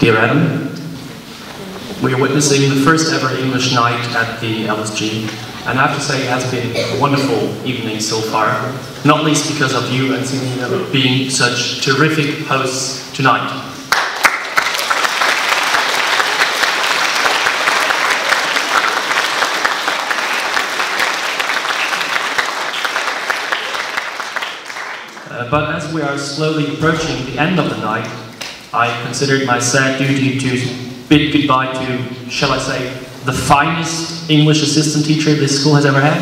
Dear Adam, we are witnessing the first ever English night at the LSG, and I have to say it has been a wonderful evening so far, not least because of you and Selina being such terrific hosts tonight. But as we are slowly approaching the end of the night, I considered my sad duty to bid goodbye to, shall I say, the finest English assistant teacher this school has ever had.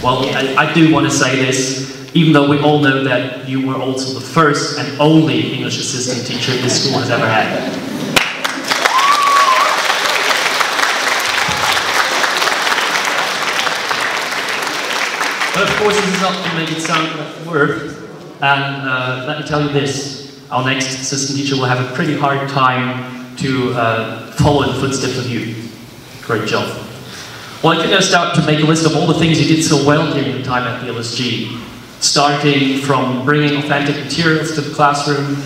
Well, I do want to say this, even though we all know that you were also the first and only English assistant teacher this school has ever had. But of course, this is not to make it sound like worth, and let me tell you this. Our next assistant teacher will have a pretty hard time to follow in the footsteps of you. Great job. Well, I could now start to make a list of all the things you did so well during the time at the LSG. Starting from bringing authentic materials to the classroom,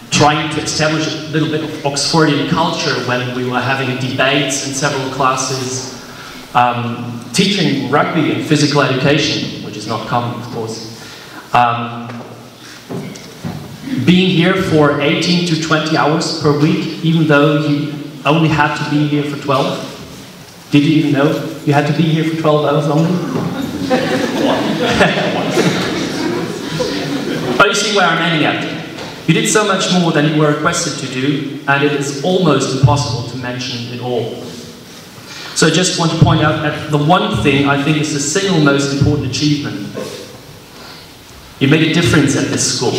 trying to establish a little bit of Oxfordian culture when we were having debates in several classes, teaching rugby and physical education, which is not common, of course. Being here for 18 to 20 hours per week, even though you only had to be here for 12. Did you even know you had to be here for 12 hours only? But you see where I'm aiming at. You did so much more than you were requested to do, and it is almost impossible to mention it all. So I just want to point out that the one thing I think is the single most important achievement. You made a difference at this school.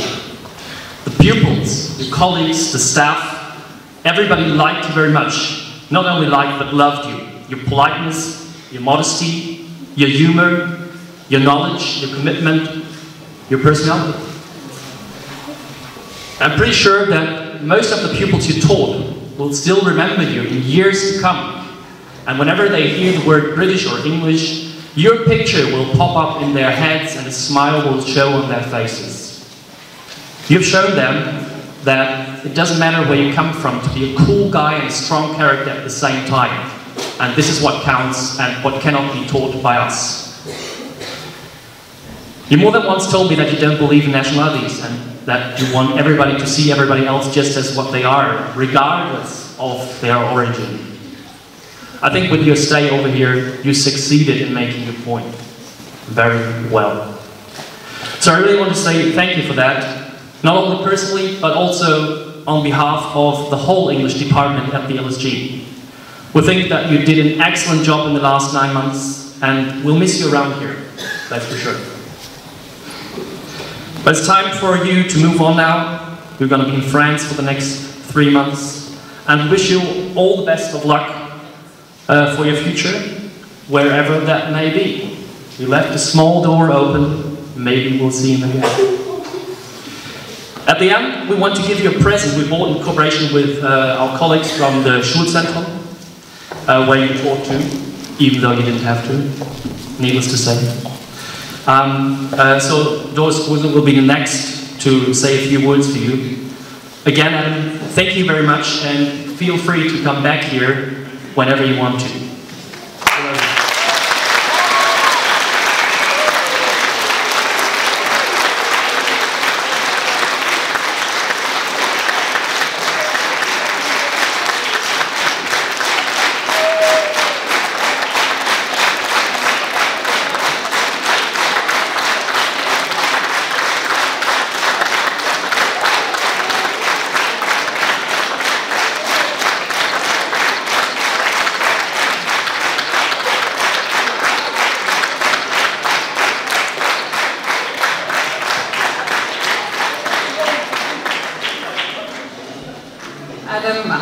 The pupils, your colleagues, the staff, everybody liked you very much. Not only liked, but loved you. Your politeness, your modesty, your humor, your knowledge, your commitment, your personality. I'm pretty sure that most of the pupils you taught will still remember you in years to come. And whenever they hear the word British or English, your picture will pop up in their heads and a smile will show on their faces. You've shown them that it doesn't matter where you come from to be a cool guy and a strong character at the same time. And this is what counts and what cannot be taught by us. You more than once told me that you don't believe in nationalities and that you want everybody to see everybody else just as what they are, regardless of their origin. I think with your stay over here, you succeeded in making your point very well. So I really want to say thank you for that. Not only personally, but also on behalf of the whole English department at the LSG. We think that you did an excellent job in the last 9 months, and we'll miss you around here, that's for sure. But it's time for you to move on now. You're going to be in France for the next 3 months, and we wish you all the best of luck for your future, wherever that may be. We left a small door open, maybe we'll see you again. At the end, we want to give you a present we bought in cooperation with our colleagues from the Schulzentrum, where you taught to, even though you didn't have to, needless to say. So Doris will be the next to say a few words for you. Again, Adam, thank you very much, and feel free to come back here whenever you want to.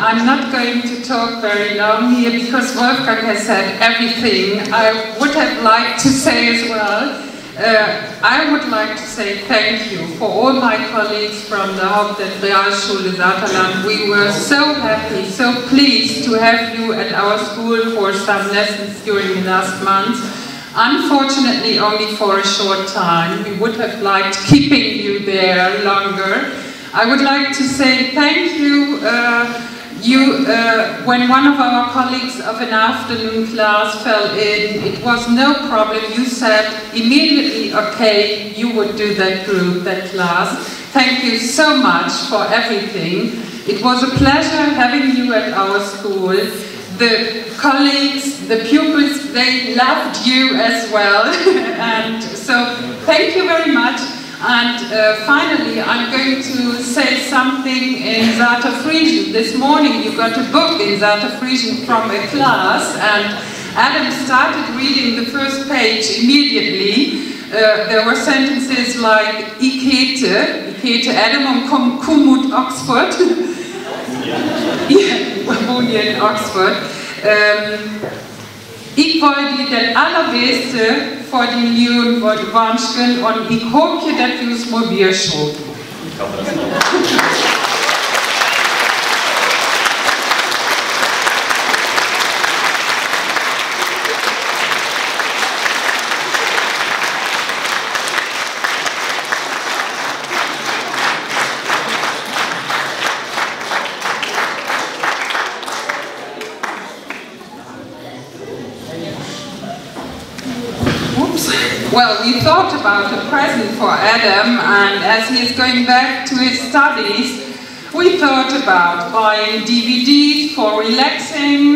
I'm not going to talk very long here because Wolfgang has said everything I would have liked to say as well. I would like to say thank you for all my colleagues from the Haupt- and Realschule Saterland. We were so happy, so pleased to have you at our school for some lessons during the last month. Unfortunately, only for a short time. We would have liked keeping you there longer. I would like to say thank you. When one of our colleagues of an afternoon class fell in, it was no problem. You said immediately, okay, you would do that group, that class. Thank you so much for everything. It was a pleasure having you at our school. The colleagues, the pupils, they loved you as well. And so thank you very much. And finally, I'm going to say something in Saterfriesen. This morning you got a book in Saterfriesen from a class, and Adam started reading the first page immediately. There were sentences like Ik heette Adam und kom uit Oxford. Ik woon hier in Oxford. Ik wil je den allerbeste voor die nieuwe wensen en ik hoop je dat je ons maar weer schrijft. Well, we thought about a present for Adam, and as he is going back to his studies, we thought about buying DVDs for relaxing,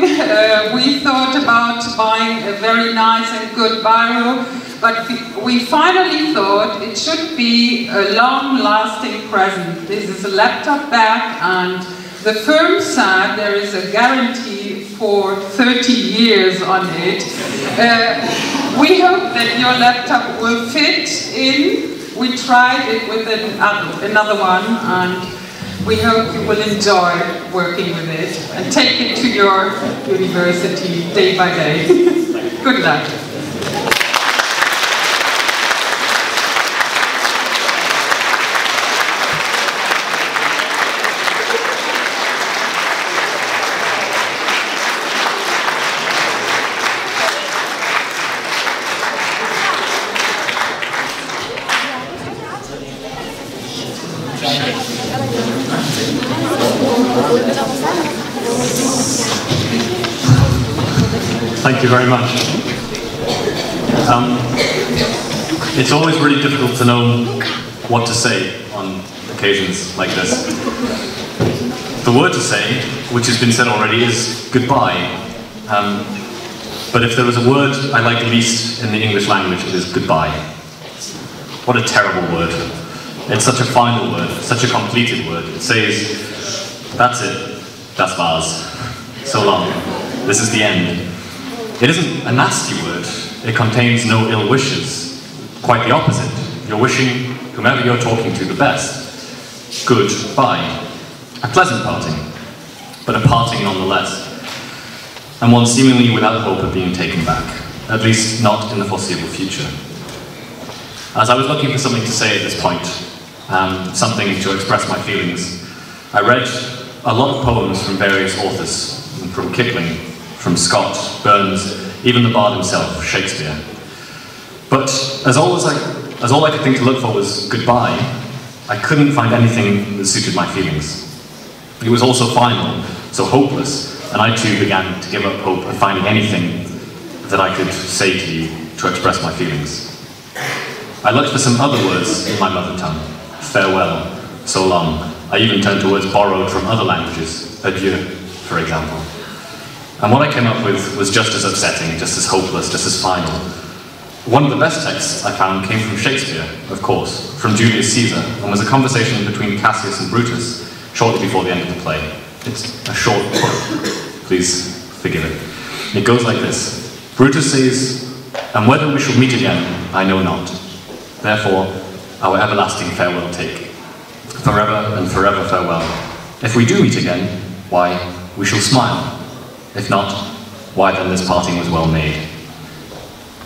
we thought about buying a very nice and good biro, but we finally thought it should be a long-lasting present. This is a laptop bag, and the firm said there is a guarantee for 30 years on it. We hope that your laptop will fit in. We tried it with another one, and we hope you will enjoy working with it and take it to your university day by day. Good luck. Thank you very much. It's always really difficult to know what to say on occasions like this. The word to say, which has been said already, is goodbye. But if there was a word I like least in the English language, it is goodbye. What a terrible word. It's such a final word, such a completed word. It says, that's it, das war's. So long. This is the end. It isn't a nasty word. It contains no ill wishes. Quite the opposite. You're wishing whomever you're talking to the best. Goodbye. A pleasant parting, but a parting nonetheless. And one seemingly without hope of being taken back. At least not in the foreseeable future. As I was looking for something to say at this point, something to express my feelings, I read a lot of poems from various authors, from Kipling, from Scott, Burns, even the bard himself, Shakespeare. But as all I could think to look for was goodbye, I couldn't find anything that suited my feelings. It was also final, so hopeless, and I too began to give up hope of finding anything that I could say to you to express my feelings. I looked for some other words in my mother tongue. Farewell, so long. I even turned to words borrowed from other languages, adieu, for example. And what I came up with was just as upsetting, just as hopeless, just as final. One of the best texts I found came from Shakespeare, of course, from Julius Caesar, and was a conversation between Cassius and Brutus, shortly before the end of the play. It's a short quote, please forgive it. It goes like this. Brutus says, "And whether we shall meet again, I know not. Therefore, our everlasting farewell take. Forever and forever farewell. If we do meet again, why, we shall smile. If not, why then this parting was well made."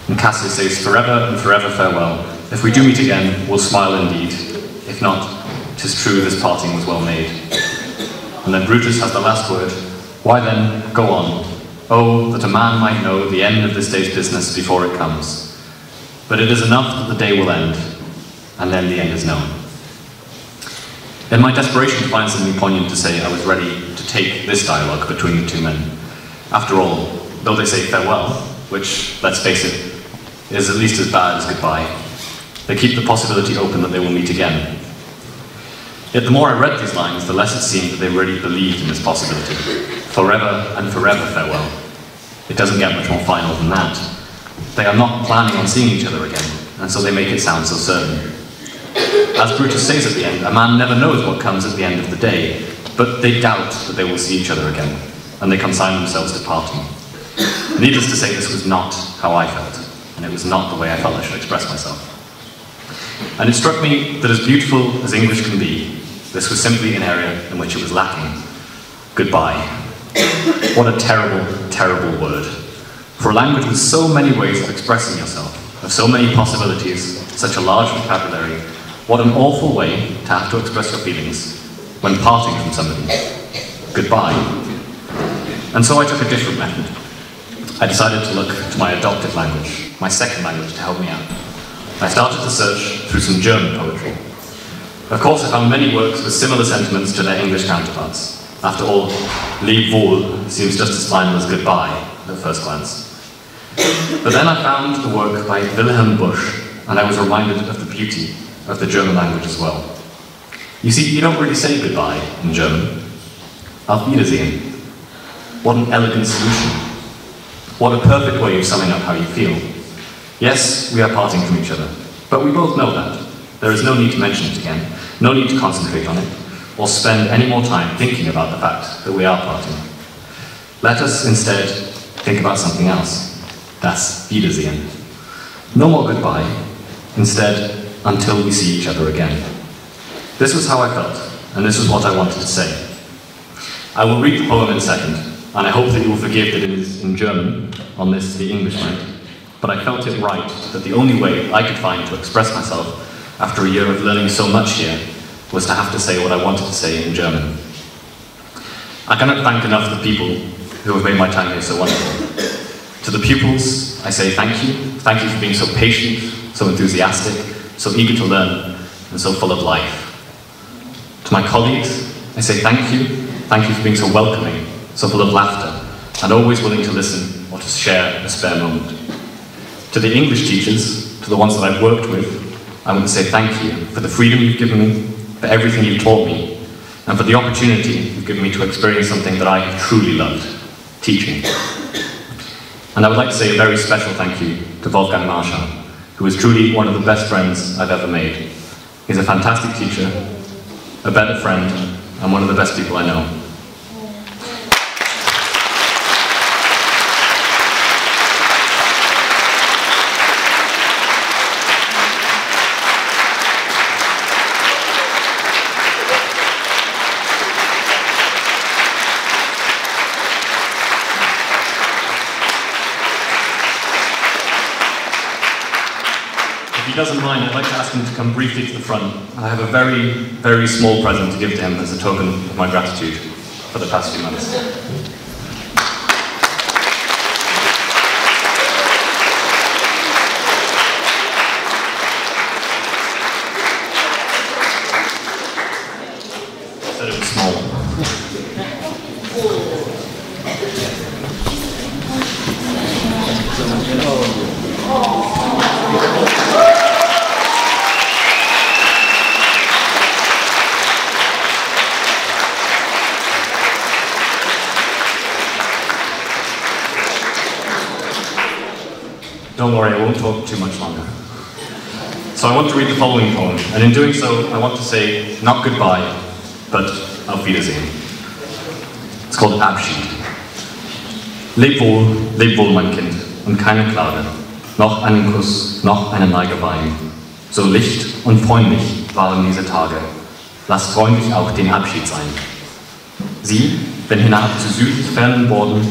And Cassius says, "Forever and forever farewell. If we do meet again, we'll smile indeed. If not, 'tis true this parting was well made." And then Brutus has the last word. "Why then, go on. Oh, that a man might know the end of this day's business before it comes. But it is enough that the day will end, and then the end is known." In my desperation to find something poignant to say, I was ready to take this dialogue between the two men. After all, though they say farewell, which, let's face it, is at least as bad as goodbye, they keep the possibility open that they will meet again. Yet the more I read these lines, the less it seemed that they really believed in this possibility. Forever and forever farewell. It doesn't get much more final than that. They are not planning on seeing each other again, and so they make it sound so certain. As Brutus says at the end, a man never knows what comes at the end of the day, but they doubt that they will see each other again, and they consign themselves to parting. Needless to say, this was not how I felt, and it was not the way I felt I should express myself. And it struck me that as beautiful as English can be, this was simply an area in which it was lacking. Goodbye. What a terrible, terrible word. For a language with so many ways of expressing yourself, of so many possibilities, such a large vocabulary, what an awful way to have to express your feelings when parting from somebody. Goodbye. And so I took a different method. I decided to look to my adopted language, my second language, to help me out. I started to search through some German poetry. Of course, I found many works with similar sentiments to their English counterparts. After all, leb wohl seems just as final as goodbye at first glance. But then I found the work by Wilhelm Busch, and I was reminded of the beauty of the German language as well. You see, you don't really say goodbye in German. Auf Wiedersehen. What an elegant solution. What a perfect way of summing up how you feel. Yes, we are parting from each other, but we both know that. There is no need to mention it again, no need to concentrate on it, or spend any more time thinking about the fact that we are parting. Let us instead think about something else. Das Wiedersehen. No more goodbye. Instead, until we see each other again. This was how I felt, and this was what I wanted to say. I will read the poem in a second, and I hope that you will forgive that it is in German, on this, the English night, but I felt it right that the only way I could find to express myself after a year of learning so much here was to have to say what I wanted to say in German. I cannot thank enough the people who have made my time here so wonderful. To the pupils, I say thank you. Thank you for being so patient, so enthusiastic, so eager to learn, and so full of life. To my colleagues, I say thank you. Thank you for being so welcoming, so full of laughter, and always willing to listen or to share a spare moment. To the English teachers, to the ones that I've worked with, I want to say thank you for the freedom you've given me, for everything you've taught me, and for the opportunity you've given me to experience something that I have truly loved, teaching. And I would like to say a very special thank you to Wolfgang Marschall, who is truly one of the best friends I've ever made. He's a fantastic teacher, a better friend, and one of the best people I know. If he doesn't mind, I'd like to ask him to come briefly to the front. I have a very, very small present to give to him as a token of my gratitude for the past few months. Said it was small. Don't worry, I won't talk too much longer. So I want to read the following poem, and in doing so, I want to say not goodbye, but Auf Wiedersehen. It's called Abschied. Leb wohl, mein Kind, und keine Klage, noch einen Kuss, noch eine Neige Wein. So licht und freundlich waren diese Tage. Lass freundlich auch den Abschied sein. Sieh, wenn hinab zu südlich fernen Borden,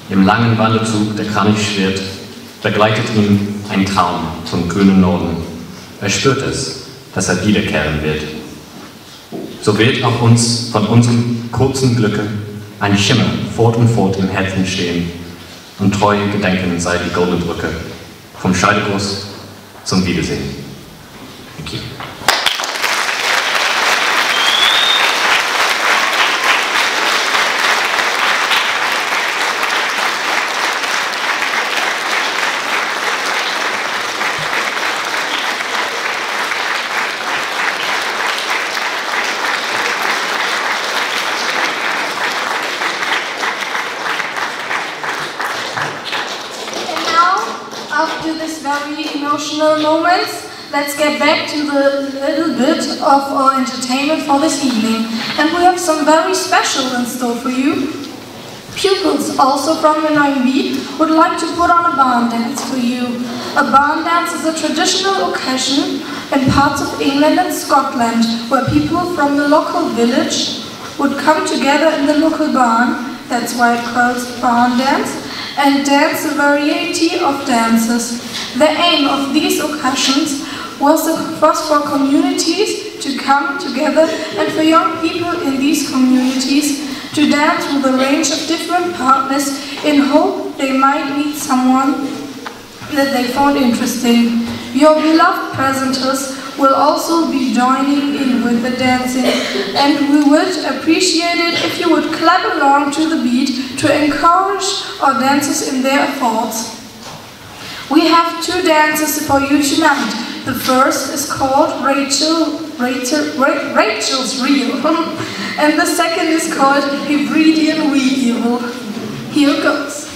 im langen Wanderzug der Kranich schwirrt, begleitet ihn ein Traum zum grünen Norden. Er spürt es, dass er wiederkehren wird. So wird auch uns von unserem kurzen Glücke ein Schimmer fort und fort im Herzen stehen und treu gedenken sei die goldene Brücke vom Scheidegruß zum Wiedersehen. Thank you. after this very emotional moments, let's get back to the little bit of our entertainment for this evening. And we have some very special in store for you. Pupils, also from the 9B, would like to put on a barn dance for you. A barn dance is a traditional occasion in parts of England and Scotland, where people from the local village would come together in the local barn, that's why it calls barn dance, and dance a variety of dances. The aim of these occasions was for communities to come together and for young people in these communities to dance with a range of different partners in hope they might meet someone that they found interesting. Your beloved presenters will also be joining in with the dancing, and we would appreciate it if you would clap along to the beat to encourage our dancers in their efforts. We have two dances for you tonight. The first is called Rachel's Reel, and the second is called Hebridean Weevil. Here goes.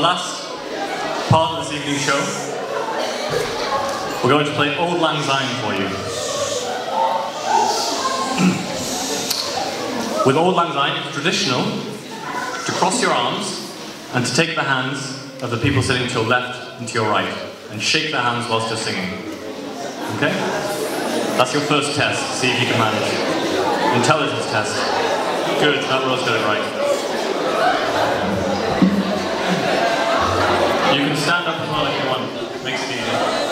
last part of this evening show, we're going to play Auld Lang Syne for you. With Auld Lang Syne, it's traditional to cross your arms and to take the hands of the people sitting to your left and to your right and shake their hands whilst you're singing. Okay? That's your first test. See if you can manage. Intelligence test. Good, that Rose got it right. You can stand up as well if you want. Makes it easier.